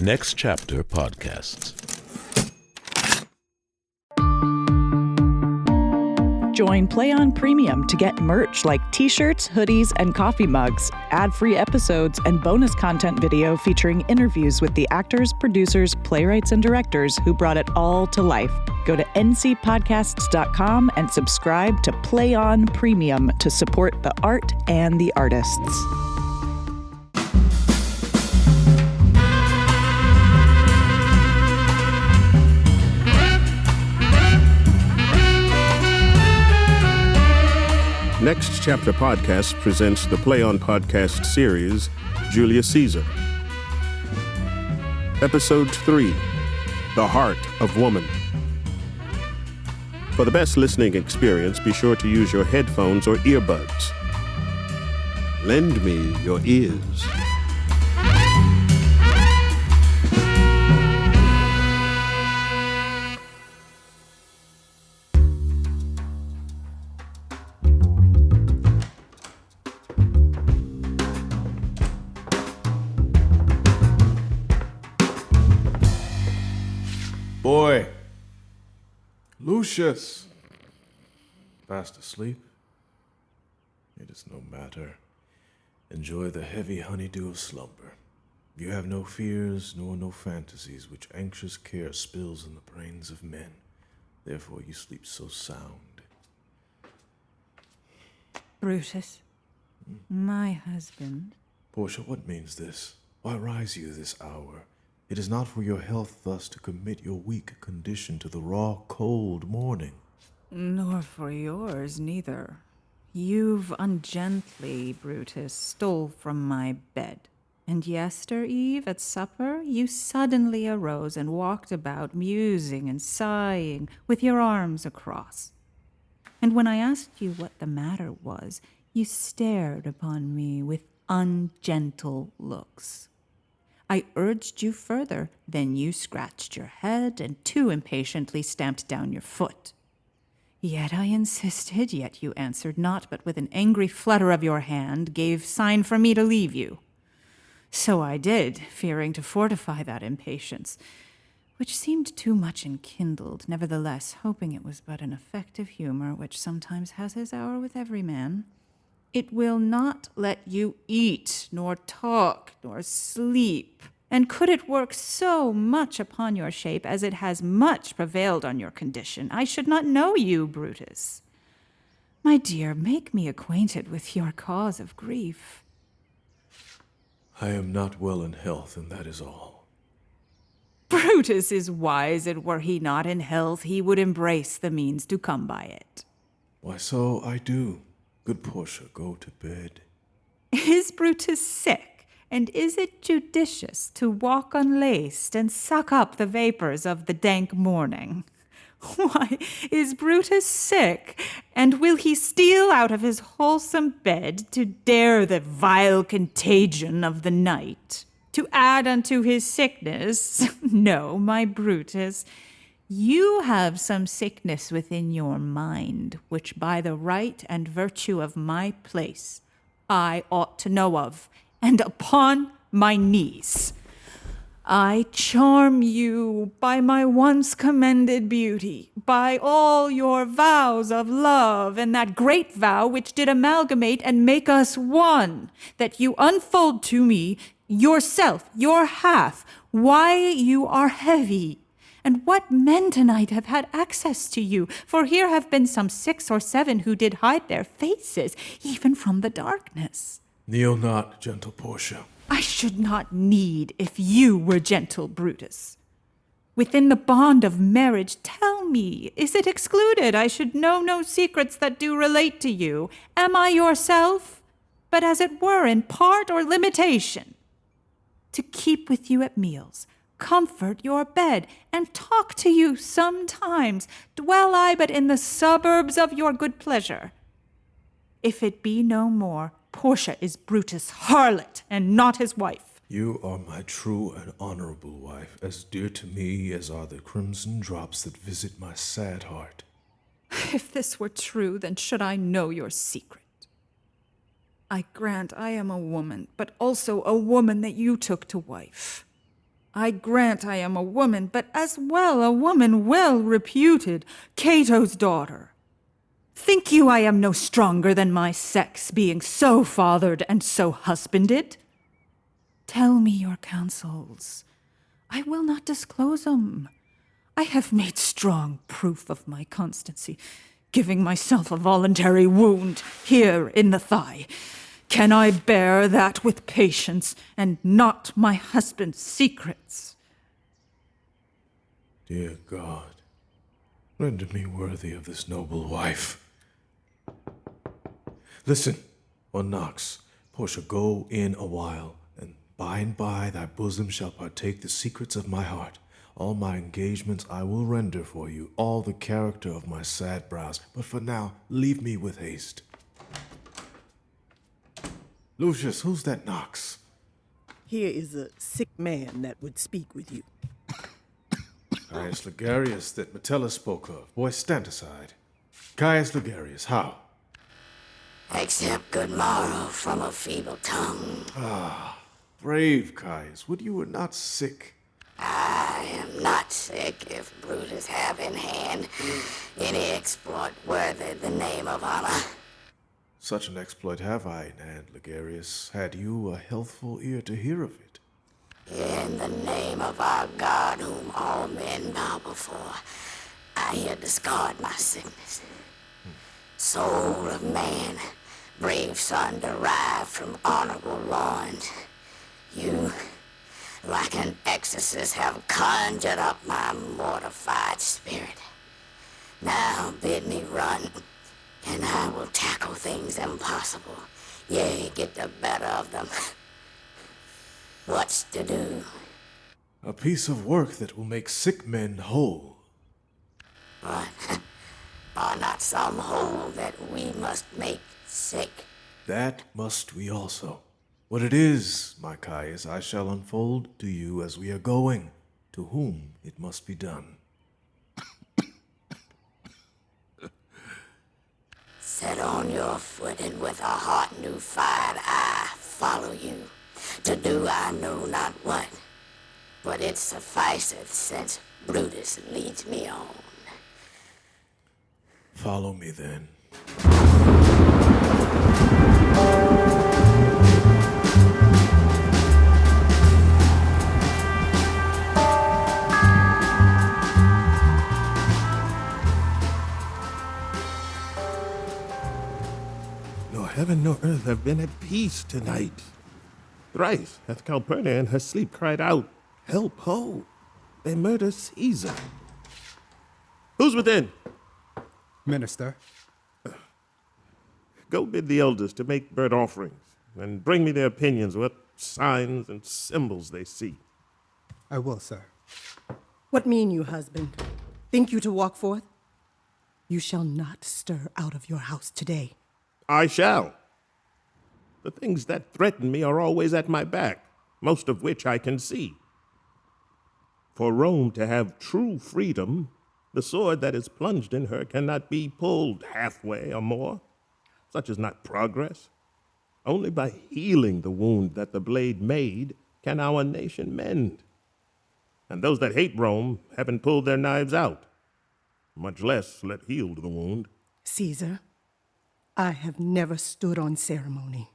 Next Chapter Podcasts. Join Play On Premium to get merch like t-shirts, hoodies, and coffee mugs, ad-free episodes, and bonus content video featuring interviews with the actors, producers, playwrights, and directors who brought it all to life. Go to ncpodcasts.com and subscribe to Play On Premium to support the art and the artists. Next Chapter Podcast presents the Play On Podcast series, Julius Caesar. Episode 3, The Heart of Woman. For the best listening experience, be sure to use your headphones or earbuds. Lend me your ears. Boy, Lucius, fast asleep? It is no matter. Enjoy the heavy honeydew of slumber. You have no fears nor no fantasies which anxious care spills in the brains of men. Therefore you sleep so sound. Brutus, my husband. Portia, what means this? Why rise you this hour? It is not for your health thus to commit your weak condition to the raw, cold morning. Nor for yours, neither. You've ungently, Brutus, stole from my bed. And yester eve at supper, you suddenly arose and walked about, musing and sighing, with your arms across. And when I asked you what the matter was, you stared upon me with ungentle looks. I urged you further, then you scratched your head and too impatiently stamped down your foot. Yet I insisted, yet you answered not, but with an angry flutter of your hand gave sign for me to leave you. So I did, fearing to fortify that impatience, which seemed too much enkindled, nevertheless hoping it was but an effective humor which sometimes has his hour with every man. It will not let you eat, nor talk, nor sleep. And could it work so much upon your shape as it has much prevailed on your condition, I should not know you, Brutus. My dear, make me acquainted with your cause of grief. I am not well in health, and that is all. Brutus is wise, and were he not in health, he would embrace the means to come by it. Why, so I do. Good Portia, go to bed. Is Brutus sick, and is it judicious to walk unlaced and suck up the vapors of the dank morning? Why, is Brutus sick, and will he steal out of his wholesome bed to dare the vile contagion of the night? To add unto his sickness? No, my Brutus, you have some sickness within your mind, which by the right and virtue of my place I ought to know of, and upon my knees. I charm you by my once commended beauty, by all your vows of love, and that great vow which did amalgamate and make us one, that you unfold to me yourself, your half, why you are heavy. And what men tonight have had access to you? For here have been some 6 or 7 who did hide their faces, even from the darkness. Kneel not, gentle Portia. I should not need if you were gentle, Brutus. Within the bond of marriage, tell me, is it excluded I should know no secrets that do relate to you? Am I yourself? But as it were in part or limitation. To keep with you at meals, comfort your bed, and talk to you sometimes, dwell I but in the suburbs of your good pleasure. If it be no more, Portia is Brutus' harlot, and not his wife. You are my true and honorable wife, as dear to me as are the crimson drops that visit my sad heart. If this were true, then should I know your secret. I grant I am a woman, but also a woman that you took to wife. I grant I am a woman, but as well a woman well reputed, Cato's daughter. Think you I am no stronger than my sex, being so fathered and so husbanded? Tell me your counsels. I will not disclose 'em. I have made strong proof of my constancy, giving myself a voluntary wound here in the thigh. Can I bear that with patience and not my husband's secrets? Dear God, render me worthy of this noble wife. Listen, one knocks. Portia, go in a while, and by thy bosom shall partake the secrets of my heart. All my engagements I will render for you, all the character of my sad brows. But for now, leave me with haste. Lucius, who's that knocks? Here is a sick man that would speak with you. Caius Ligarius that Metellus spoke of. Boy, stand aside. Caius Ligarius, how? Accept good morrow from a feeble tongue. Brave Caius, would you were not sick. I am not sick if Brutus have in hand any exploit worthy the name of honor. Such an exploit have I in hand, Ligarius, had you a healthful ear to hear of it. In the name of our God, whom all men bow before, I here discard my sickness. Soul of man, brave son derived from honorable loins, you, like an exorcist, have conjured up my mortified spirit. Now bid me run, and I will tackle things impossible, yea, get the better of them. What's to do? A piece of work that will make sick men whole. But are not some whole that we must make sick? That must we also. What it is, my Caius, I shall unfold to you as we are going, to whom it must be done. Set on your foot, and with a heart new fired, I follow you. To do I know not what, but it sufficeth since Brutus leads me on. Follow me then. Nor heaven nor earth have been at peace tonight. Thrice hath Calpurnia in her sleep cried out, "Help, ho! They murder Caesar." Who's within? Minister. Go bid the elders to make burnt offerings, and bring me their opinions of what signs and symbols they see. I will, sir. What mean you, husband? Think you to walk forth? You shall not stir out of your house today. I shall. The things that threaten me are always at my back, most of which I can see. For Rome to have true freedom, the sword that is plunged in her cannot be pulled halfway or more. Such is not progress. Only by healing the wound that the blade made can our nation mend. And those that hate Rome haven't pulled their knives out, much less let healed the wound. Caesar, I have never stood on ceremony.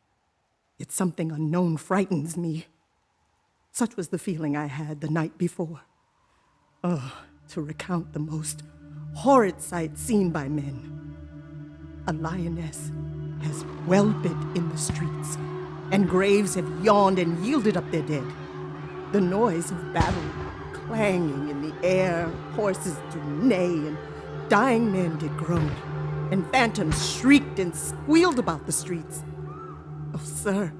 Yet something unknown frightens me. Such was the feeling I had the night before. To recount the most horrid sight seen by men. A lioness has whelped in the streets, and graves have yawned and yielded up their dead. The noise of battle clanging in the air, horses do neigh, and dying men did groan, and phantoms shrieked and squealed about the streets. Oh, sir,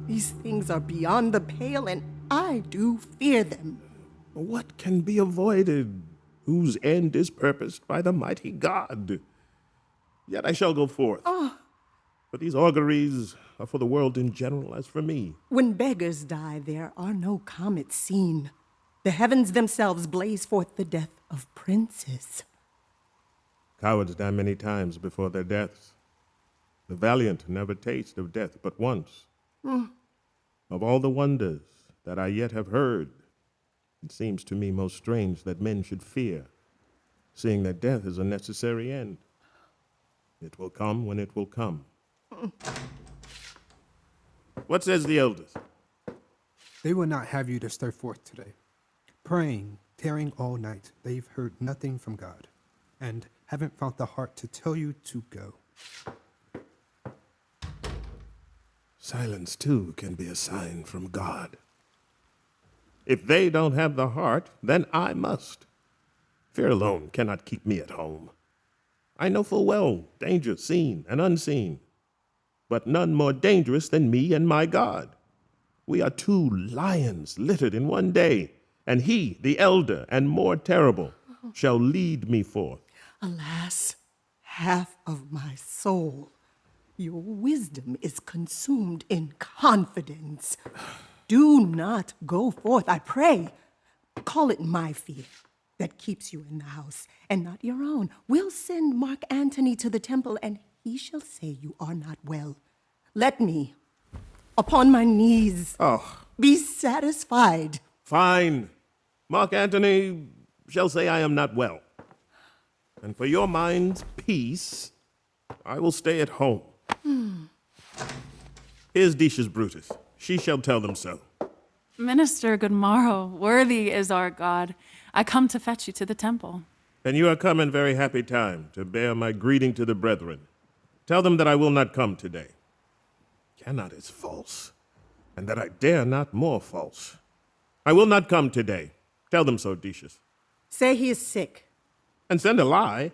these things are beyond the pale, and I do fear them. What can be avoided, whose end is purposed by the mighty God? Yet I shall go forth. For these auguries are for the world in general as for me. When beggars die, there are no comets seen. The heavens themselves blaze forth the death of princes. Cowards die many times before their deaths. The valiant never taste of death but once. Of all the wonders that I yet have heard, It seems to me most strange that men should fear, seeing that death is a necessary end. It will come when it will come. What says the elders? They will not have you to stir forth today. Praying, tearing all night, they've heard nothing from God, and haven't found the heart to tell you to go. Silence, too, can be a sign from God. If they don't have the heart, then I must. Fear alone cannot keep me at home. I know full well danger seen and unseen, but none more dangerous than me and my God. We are two lions littered in one day, and he, the elder and more terrible, shall lead me forth. Alas, half of my soul, your wisdom is consumed in confidence. Do not go forth, I pray. Call it my fear that keeps you in the house, and not your own. We'll send Mark Antony to the temple, and he shall say you are not well. Let me, upon my knees, be satisfied. Fine. Mark Antony shall say I am not well. And for your mind's peace, I will stay at home. Here's Decius Brutus. She shall tell them so. Minister, good morrow. Worthy is our God. I come to fetch you to the temple. And you are come in very happy time to bear my greeting to the brethren. Tell them that I will not come today. Cannot is false, and that I dare not more false. I will not come today. Tell them so, Decius. Say he is sick. And send a lie?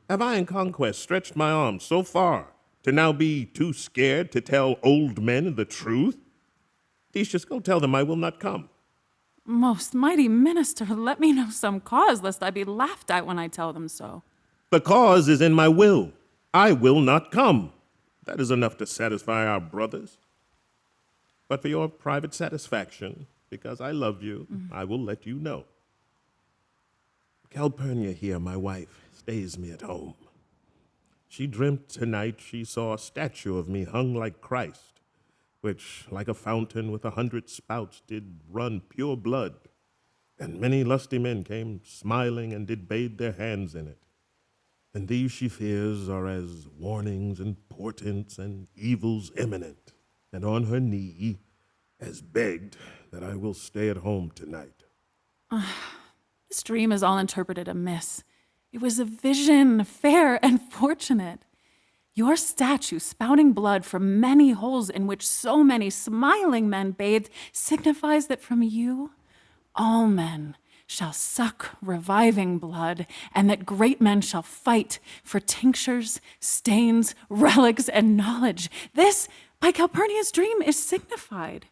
Have I in conquest stretched my arms so far to now be too scared to tell old men the truth? Decius, go tell them I will not come. Most mighty minister, let me know some cause, lest I be laughed at when I tell them so. The cause is in my will. I will not come. That is enough to satisfy our brothers. But for your private satisfaction, because I love you, I will let you know. Calpurnia here, my wife, stays me at home. She dreamt tonight she saw a statue of me hung like Christ, which, like a fountain with 100 spouts, did run pure blood. And many lusty men came smiling and did bathe their hands in it. And these, she fears, are as warnings and portents and evils imminent. And on her knee has begged that I will stay at home tonight. This dream is all interpreted amiss. It was a vision, fair and fortunate. Your statue spouting blood from many holes in which so many smiling men bathed signifies that from you all men shall suck reviving blood, and that great men shall fight for tinctures, stains, relics, and knowledge. This, by Calpurnia's dream, is signified.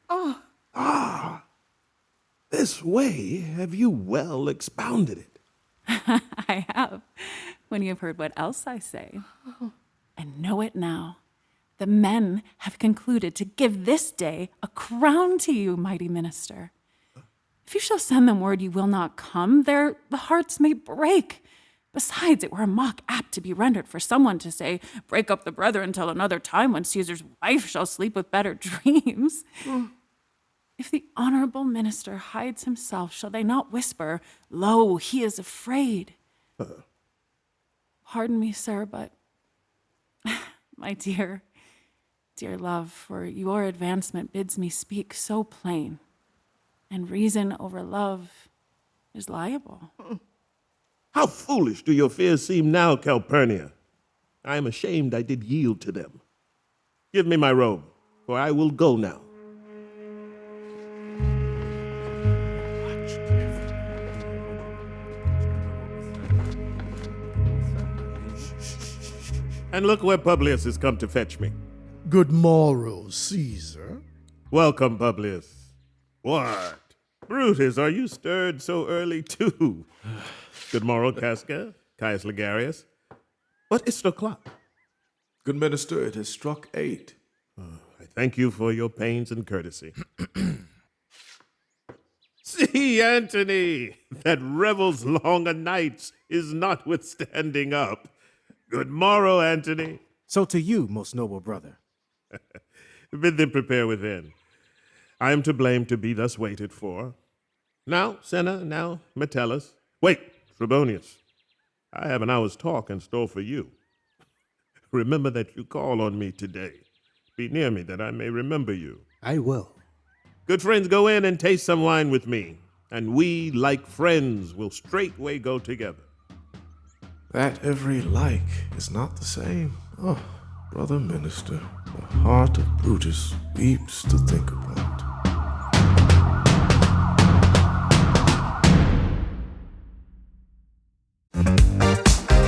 This way have you well expounded it. I have, when you've heard what else I say. And know it now. The men have concluded to give this day a crown to you, mighty minister. If you shall send them word you will not come, the hearts may break. Besides, it were a mock apt to be rendered for someone to say, break up the brethren till another time when Caesar's wife shall sleep with better dreams. If the honorable minister hides himself, shall they not whisper, lo, he is afraid? Pardon me, sir, but my dear love, for your advancement bids me speak so plain, and reason over love is liable. How foolish do your fears seem now, Calpurnia? I am ashamed I did yield to them. Give me my robe, for I will go now. And look where Publius has come to fetch me. Good morrow, Caesar. Welcome, Publius. What? Brutus, are you stirred so early too? Good morrow, Casca, Caius Ligarius. What is the o'clock? Good minister, it has struck 8. I thank you for your pains and courtesy. See, Antony, that revels long o' nights is notwithstanding up. Good morrow, Antony. So to you, most noble brother. Bid them prepare within. I am to blame to be thus waited for. Now, Senna, now, Metellus. Wait, Trebonius. I have an hour's talk in store for you. Remember that you call on me today. Be near me that I may remember you. I will. Good friends, go in and taste some wine with me, and we, like friends, will straightway go together. That every like is not the same. Oh, brother minister, the heart of Brutus weeps to think about.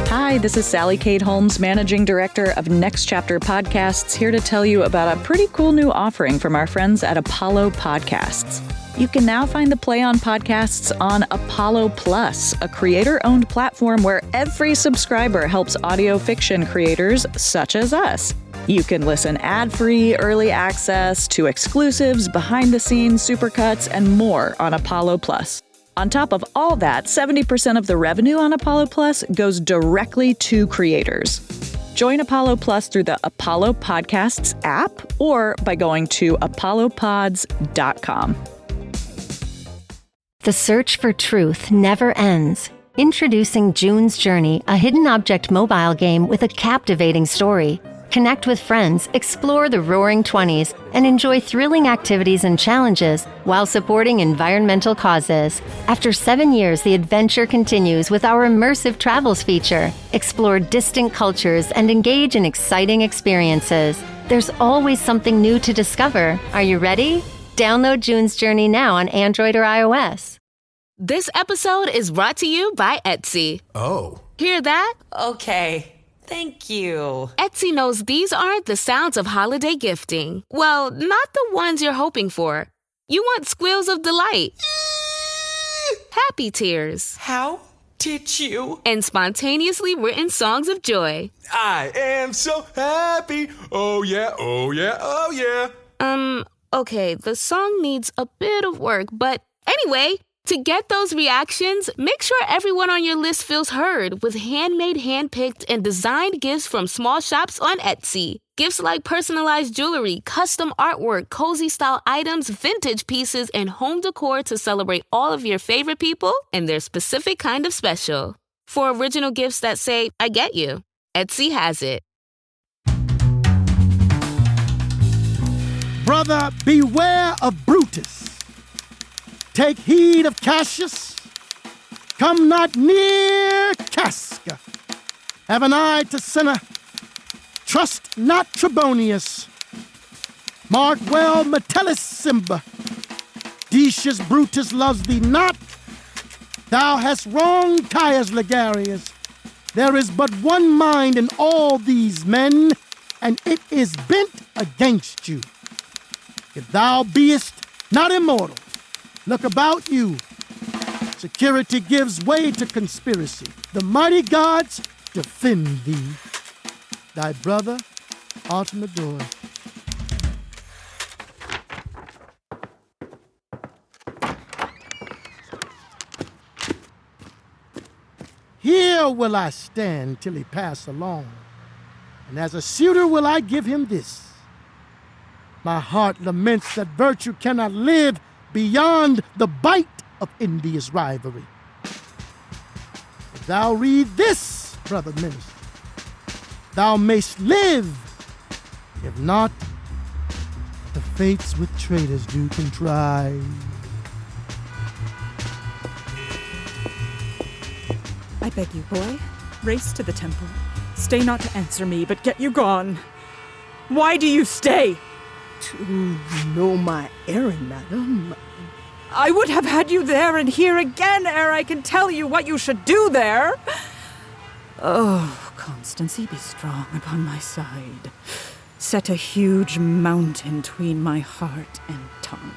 Hi, this is Sally Kate Holmes, Managing Director of Next Chapter Podcasts, here to tell you about a pretty cool new offering from our friends at Apollo Podcasts. You can now find the Play On podcasts on Apollo Plus, a creator-owned platform where every subscriber helps audio fiction creators such as us. You can listen ad-free, early access to exclusives, behind-the-scenes supercuts, and more on Apollo Plus. On top of all that, 70% of the revenue on Apollo Plus goes directly to creators. Join Apollo Plus through the Apollo Podcasts app or by going to apollopods.com. The search for truth never ends. Introducing June's Journey, a hidden object mobile game with a captivating story. Connect with friends, explore the Roaring 20s, and enjoy thrilling activities and challenges while supporting environmental causes. After 7 years, the adventure continues with our immersive travels feature. Explore distant cultures and engage in exciting experiences. There's always something new to discover. Are you ready? Download June's Journey now on Android or iOS. This episode is brought to you by Etsy. Oh. Hear that? Okay. Thank you. Etsy knows these aren't the sounds of holiday gifting. Well, not the ones you're hoping for. You want squeals of delight. Happy tears. How did you? And spontaneously written songs of joy. I am so happy. Oh yeah, oh yeah, oh yeah. Okay, the song needs a bit of work, but anyway, to get those reactions, make sure everyone on your list feels heard with handmade, handpicked, and designed gifts from small shops on Etsy. Gifts like personalized jewelry, custom artwork, cozy style items, vintage pieces, and home decor to celebrate all of your favorite people and their specific kind of special. For original gifts that say, I get you, Etsy has it. Brother, beware of Brutus. Take heed of Cassius. Come not near Casca. Have an eye to Senna. Trust not Trebonius. Mark well Metellus Simba. Decius Brutus loves thee not. Thou hast wronged Caius Ligarius. There is but one mind in all these men, and it is bent against you. If thou beest not immortal, look about you. Security gives way to conspiracy. The mighty gods defend thee. Thy brother, Artemidor. Here will I stand till he pass along, and as a suitor will I give him this. My heart laments that virtue cannot live beyond the bite of envious rivalry. If thou read this, brother minister, thou mayst live. If not, the fates with traitors do contrive. I beg you, boy, race to the temple. Stay not to answer me, but get you gone. Why do you stay? To know my errand, madam. I would have had you there and here again ere I can tell you what you should do there. Oh, Constancy, be strong upon my side. Set a huge mountain between my heart and tongue.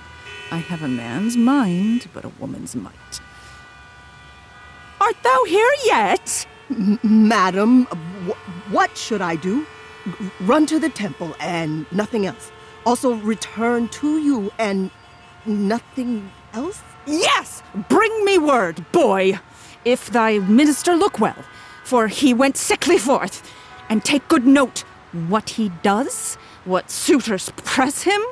I have a man's mind, but a woman's might. Art thou here yet? Madam, what should I do? Run to the temple and nothing else. Also return to you and nothing else? Yes! Bring me word, boy, if thy minister look well, for he went sickly forth. And take good note what he does, what suitors press him.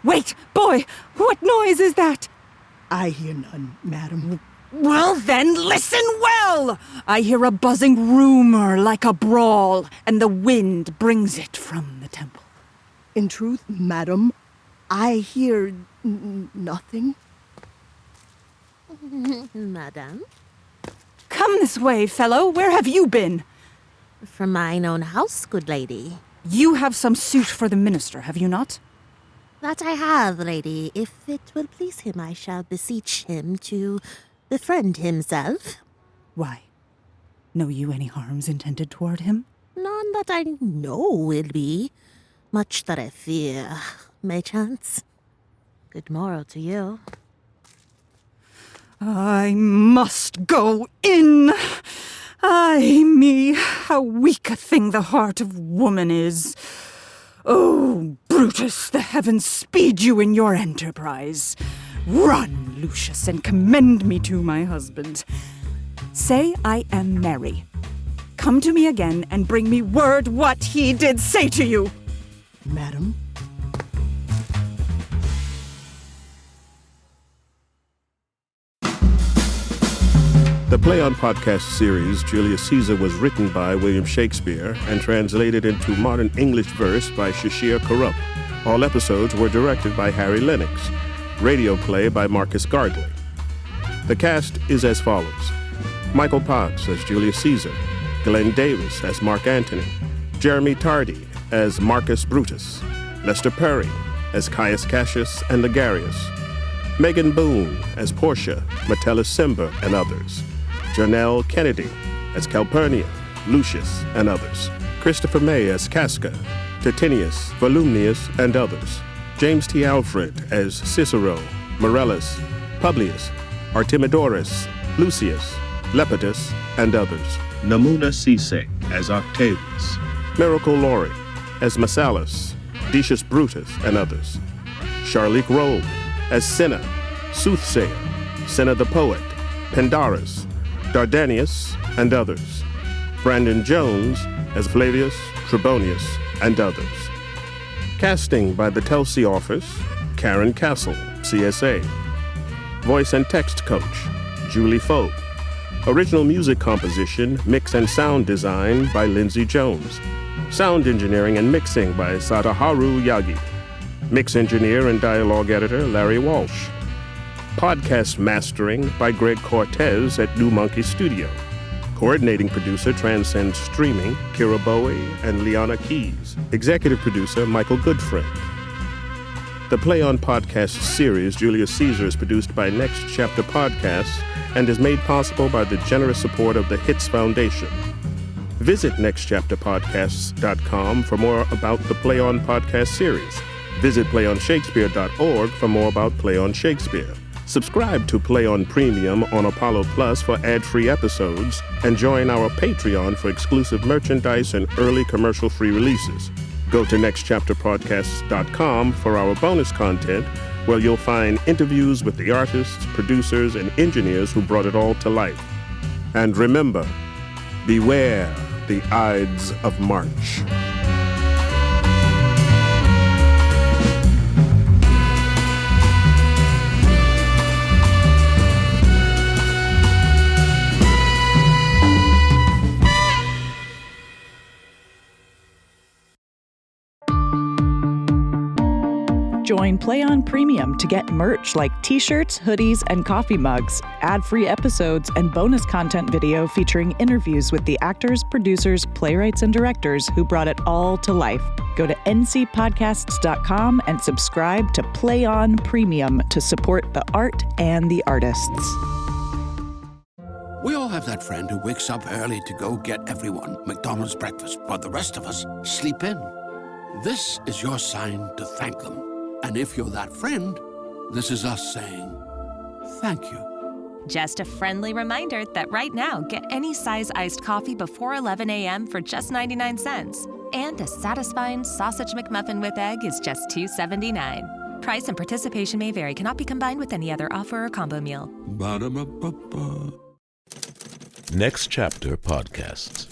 Wait, boy, what noise is that? I hear none, madam. Well, then, listen well! I hear a buzzing rumor like a brawl, and the wind brings it from the temple. In truth, madam, I hear nothing. Madam? Come this way, fellow. Where have you been? From mine own house, good lady. You have some suit for the minister, have you not? That I have, lady. If it will please him, I shall beseech him to befriend himself. Why? Know you any harms intended toward him? None that I know will be. Much that I fear may chance. Good morrow to you. I must go in. Ay me, how weak a thing the heart of woman is. Oh, Brutus, the heavens speed you in your enterprise. Run, Lucius, and commend me to my husband. Say I am merry. Come to me again and bring me word what he did say to you. Madam? The Play On Podcast series, Julius Caesar, was written by William Shakespeare and translated into modern English verse by Shashir Karup. All episodes were directed by Harry Lennox. Radio play by Marcus Gardley. The cast is as follows: Michael Potts as Julius Caesar, Glenn Davis as Mark Antony, Jeremy Tardy as Marcus Brutus, Lester Perry as Caius Cassius and Ligarius, Megan Boone as Portia, Metellus Cimber, and others, Janelle Kennedy as Calpurnia, Lucius, and others, Christopher May as Casca, Titinius, Volumnius, and others, James T. Alfred as Cicero, Morellus, Publius, Artemidorus, Lucius, Lepidus, and others, Namuna Cisse as Octavius, Miracle Laurie as Massalis, Decius Brutus, and others, Charlique Rowe as Cinna, Soothsayer, Cinna the Poet, Pandarus, Dardanius, and others, Brandon Jones as Flavius, Trebonius, and others. Casting by the Telsey Office, Karen Castle, CSA. Voice and text coach, Julie Foe. Original music composition, mix and sound design by Lindsay Jones. Sound engineering and mixing by Sadaharu Yagi. Mix engineer and dialogue editor, Larry Walsh. Podcast mastering by Greg Cortez at New Monkey Studio. Coordinating producer, Transcend Streaming, Kira Bowie and Liana Keys. Executive producer, Michael Goodfriend. The Play On Podcast series, Julius Caesar, is produced by Next Chapter Podcasts and is made possible by the generous support of the Hits Foundation. Visit nextchapterpodcasts.com for more about the Play On Podcast series. Visit playonshakespeare.org for more about Play On Shakespeare. Subscribe to Play On Premium on Apollo Plus for ad-free episodes, and join our Patreon for exclusive merchandise and early commercial-free releases. Go to nextchapterpodcasts.com for our bonus content, where you'll find interviews with the artists, producers, and engineers who brought it all to life. And remember, beware the Ides of March. Join Play On Premium to get merch like t-shirts, hoodies, and coffee mugs, ad-free episodes, and bonus content video featuring interviews with the actors, producers, playwrights, and directors who brought it all to life. Go to ncpodcasts.com and subscribe to Play On Premium to support the art and the artists. We all have that friend who wakes up early to go get everyone McDonald's breakfast, while the rest of us sleep in. This is your sign to thank them. And if you're that friend, this is us saying thank you. Just a friendly reminder that right now, get any size iced coffee before 11 a.m. for just 99 cents. And a satisfying sausage McMuffin with egg is just $2.79. Price and participation may vary. Cannot be combined with any other offer or combo meal. Ba-da-ba-ba-ba. Next Chapter Podcasts.